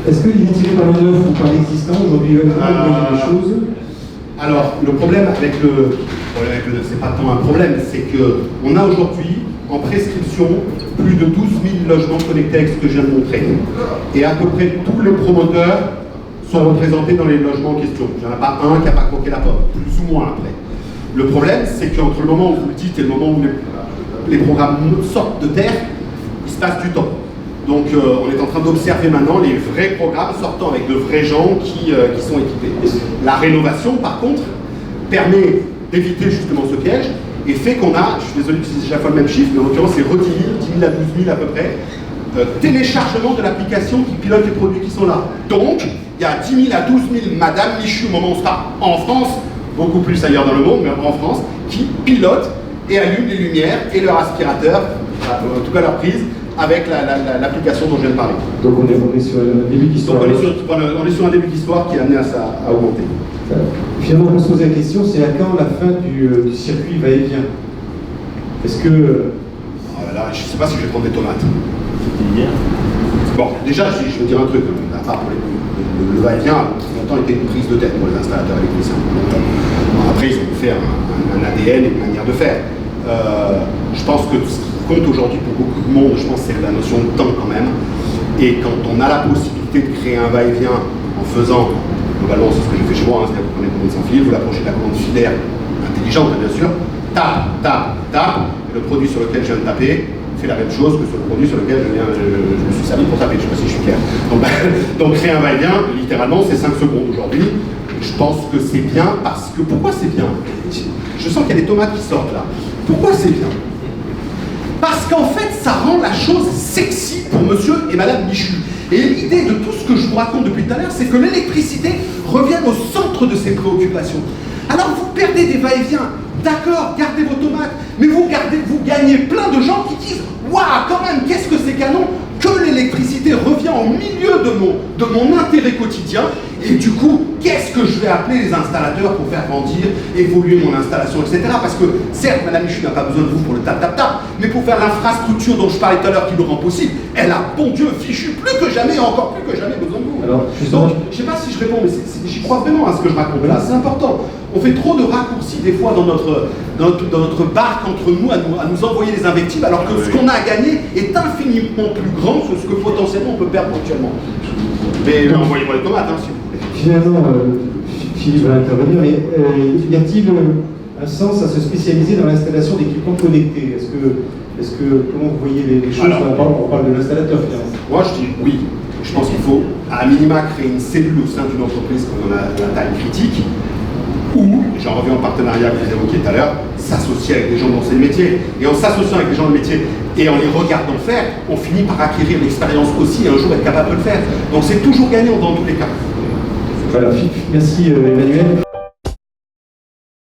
Est-ce qu'il est tiré par le neuf ou par l'existant aujourd'hui, des choses? Alors, le problème avec le c'est pas tant un problème, c'est qu'on a aujourd'hui en prescription plus de 12 000 logements connectés avec ce que je viens de montrer. Et à peu près tous les promoteurs sont représentés dans les logements en question. Il n'y en a pas un qui n'a pas croqué la pomme, plus ou moins après. Le problème, c'est qu'entre le moment où vous le dites et le moment où les programmes sortent de terre, il se passe du temps. Donc on est en train d'observer maintenant les vrais programmes sortant avec de vrais gens qui sont équipés. La rénovation, par contre, permet d'éviter justement ce piège et fait qu'on a, je suis désolé d'utiliser chaque fois le même chiffre, mais en l'occurrence c'est 10 000 à 12 000 à peu près, téléchargement de l'application qui pilote les produits qui sont là. Donc, il y a 10 000 à 12 000 Madame Michu au moment où on sera en France, beaucoup plus ailleurs dans le monde, mais en France, qui pilotent et allument les lumières et leur aspirateur, en tout cas leur prise, avec l'application dont je viens de parler. Donc on est sur un début d'histoire. Donc on est sur un début d'histoire qui est amené à augmenter. Finalement, on se pose la question, c'est à quand la fin du circuit va-et-vient? Est-ce que... Là, je ne sais pas si je vais prendre des tomates. Bon, déjà, je veux dire un truc, à part pour le va-et-vient, longtemps était une prise de tête pour les installateurs électriciens. Après, ils ont pu faire un ADN et une manière de faire. Je pense que ce qui compte aujourd'hui pour beaucoup de monde, je pense que c'est la notion de temps quand même. Et quand on a la possibilité de créer un va-et-vient en faisant, globalement c'est ce que j'ai fait chez moi, c'est-à-dire que vous prenez une commande sans fil, vous l'approchez de la commande filaire intelligente bien sûr, tape, et le produit sur lequel je viens de taper fait la même chose que sur le produit sur lequel je me suis servi pour taper, je ne sais pas si je suis clair. Donc créer un va-et-vient, littéralement c'est 5 secondes aujourd'hui. Je pense que c'est bien parce que, pourquoi c'est bien? Je sens qu'il y a des tomates qui sortent là. Pourquoi c'est bien? Parce qu'en fait, ça rend la chose sexy pour monsieur et madame Michu. Et l'idée de tout ce que je vous raconte depuis tout à l'heure, c'est que l'électricité revienne au centre de ses préoccupations. Alors vous perdez des va-et-vient, d'accord, gardez vos tomates, mais vous gagnez plein de gens qui disent « Waouh, quand même, qu'est-ce que c'est canon que l'électricité revient au milieu de mon intérêt quotidien. Et du coup, qu'est-ce que je vais appeler les installateurs pour faire grandir, évoluer mon installation, etc. Parce que, certes, Madame Michu n'a pas besoin de vous pour le tap-tap-tap, mais pour faire l'infrastructure dont je parlais tout à l'heure qui le rend possible, elle a, bon Dieu, fichu plus que jamais, encore plus que jamais besoin de vous. Alors, donc, je ne sais pas si je réponds, mais j'y crois vraiment à ce que je raconte là, c'est important. On fait trop de raccourcis des fois dans notre barque entre nous, à nous envoyer les invectives, alors que ce qu'on a à gagner est infiniment plus grand que ce que potentiellement on peut perdre ponctuellement. Mais envoyez-moi les tomates, si vous voulez. Finalement, Philippe va intervenir, mais y a-t-il un sens à se spécialiser dans l'installation d'équipements connectés? Comment vous voyez les choses? On parle de l'installateur finalement. Moi je dis oui. Je pense qu'il faut à minima créer une cellule au sein d'une entreprise quand on a la taille critique, ou, j'en reviens au partenariat que vous évoquiez tout à l'heure, s'associer avec des gens dont c'est le métier. Et en s'associant avec des gens de métier et en les regardant faire, on finit par acquérir l'expérience aussi et un jour être capable de le faire. Donc c'est toujours gagnant dans tous les cas. Voilà, merci Emmanuel.